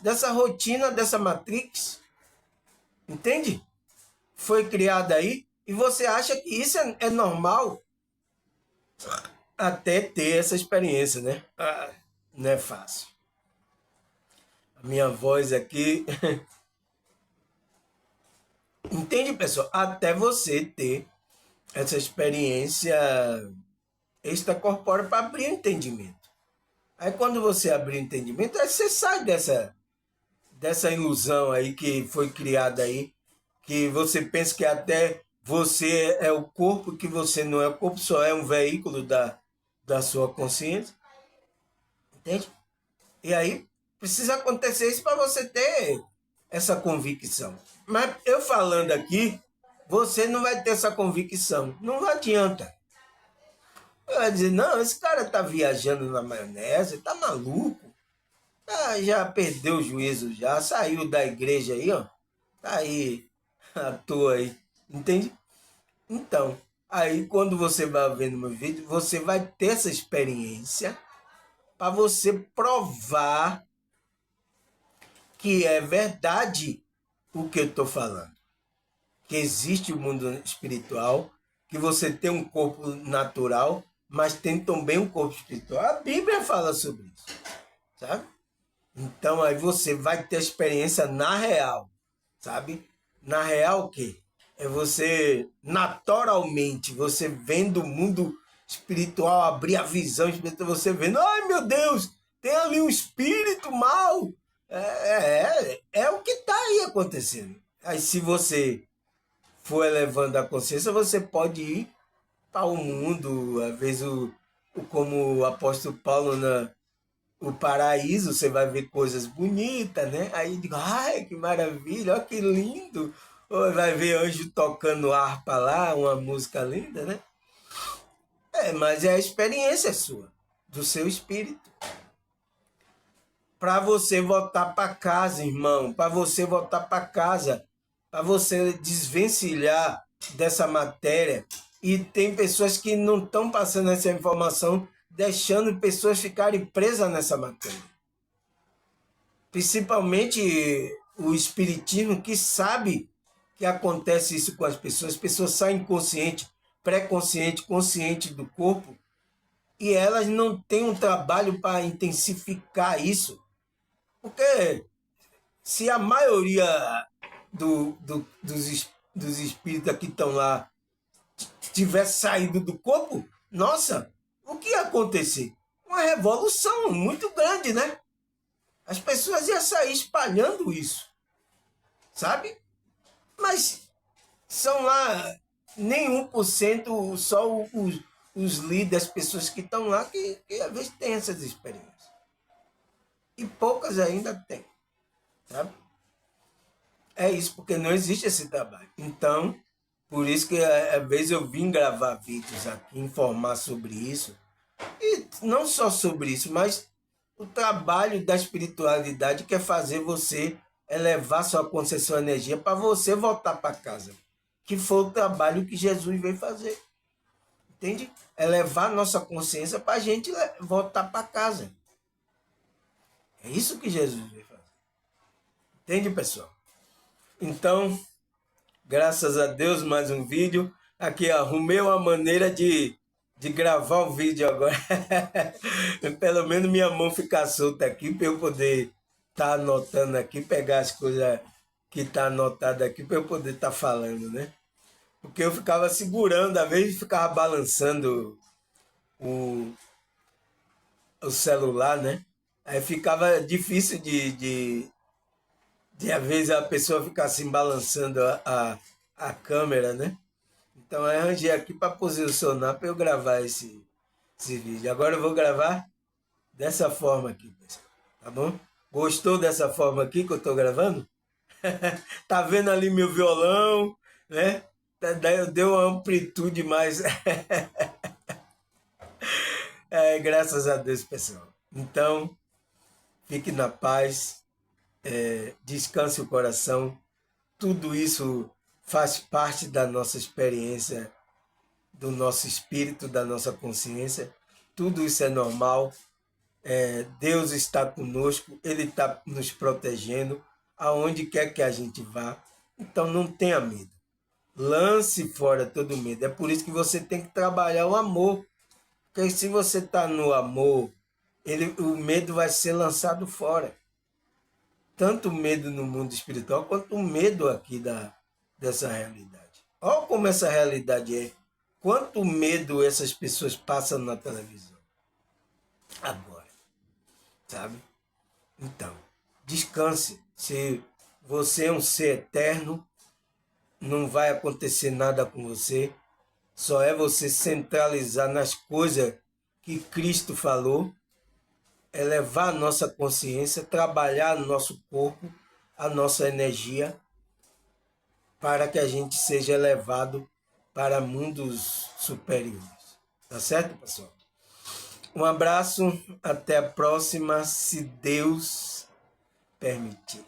dessa rotina, dessa Matrix. Entende? Foi criada aí e você acha que isso é normal até ter essa experiência, né? Não é fácil. A minha voz aqui. Entende, pessoal? Até você ter essa experiência extracorpórea para abrir o entendimento. Aí quando você abrir o entendimento, aí você sai dessa ilusão aí que foi criada aí, que você pensa que até você é o corpo, que você não é o corpo, só é um veículo da sua consciência. Entende? E aí precisa acontecer isso para você ter essa convicção. Mas eu falando aqui, você não vai ter essa convicção. Não adianta. Vai dizer, não, esse cara tá viajando na maionese, tá maluco. Já perdeu o juízo já, saiu da igreja aí, ó. Tá aí, à toa aí. Entende? Então, aí quando você vai vendo meu vídeo, você vai ter essa experiência para você provar que é verdade o que eu estou falando. Que existe o mundo espiritual, que você tem um corpo natural, mas tem também um corpo espiritual. A Bíblia fala sobre isso, sabe? Então aí você vai ter a experiência na real, sabe? Na real o quê? É você, naturalmente, você vendo o mundo espiritual, abrir a visão espiritual, você vendo, ai meu Deus, tem ali um espírito mal. É o que está aí acontecendo. Aí se você for elevando a consciência, você pode ir para o mundo, às vezes, como o apóstolo Paulo o paraíso, você vai ver coisas bonitas, né? Aí digo, ai, que maravilha, olha que lindo. Ou vai ver anjo tocando harpa lá, uma música linda, né? Mas é a experiência sua, do seu espírito. Para você voltar para casa, irmão, para você voltar para casa, para você desvencilhar dessa matéria. E tem pessoas que não estão passando essa informação, deixando pessoas ficarem presas nessa matéria. Principalmente o espiritismo, que sabe que acontece isso com as pessoas saem consciente, pré-consciente, consciente do corpo, e elas não têm um trabalho para intensificar isso. Porque se a maioria dos espíritos que estão lá tivesse saído do corpo, nossa, o que ia acontecer? Uma revolução muito grande, né? As pessoas iam sair espalhando isso, sabe? Mas são lá nem 1%, só os líderes, as pessoas que estão lá, que às vezes têm essas experiências. E poucas ainda têm, sabe? É isso, porque não existe esse trabalho. Então, por isso que às vezes eu vim gravar vídeos aqui, informar sobre isso. E não só sobre isso, mas o trabalho da espiritualidade que é fazer você elevar sua consciência, sua energia para você voltar para casa. Que foi o trabalho que Jesus veio fazer. Entende? Elevar nossa consciência para a gente voltar para casa. É isso que Jesus veio fazer. Entende, pessoal? Então, graças a Deus, mais um vídeo. Aqui, arrumei uma maneira de gravar o vídeo agora. Pelo menos minha mão ficar solta aqui para eu poder estar anotando aqui, pegar as coisas que estão anotadas aqui para eu poder estar falando, né? Porque eu ficava segurando, às vezes ficava balançando o celular, né? Aí ficava difícil de às vezes a pessoa ficar assim balançando a câmera, né? Então eu arranjei aqui para posicionar para eu gravar esse vídeo. Agora eu vou gravar dessa forma aqui, pessoal. Tá bom? Gostou dessa forma aqui que eu estou gravando? Tá vendo ali meu violão, né? Deu uma amplitude mais. Graças a Deus, pessoal. Então, fique na paz, descanse o coração. Tudo isso faz parte da nossa experiência, do nosso espírito, da nossa consciência. Tudo isso é normal. Deus está conosco, Ele está nos protegendo, aonde quer que a gente vá. Então não tenha medo. Lance fora todo medo. É por isso que você tem que trabalhar o amor. Porque se você está no amor, o medo vai ser lançado fora. Tanto o medo no mundo espiritual, quanto o medo aqui dessa realidade. Olha como essa realidade é. Quanto medo essas pessoas passam na televisão. Agora, sabe? Então, descanse. Se você é um ser eterno, não vai acontecer nada com você. Só é você centralizar nas coisas que Cristo falou, elevar a nossa consciência, trabalhar no nosso corpo, a nossa energia, para que a gente seja elevado para mundos superiores. Tá certo, pessoal? Um abraço, até a próxima, se Deus permitir.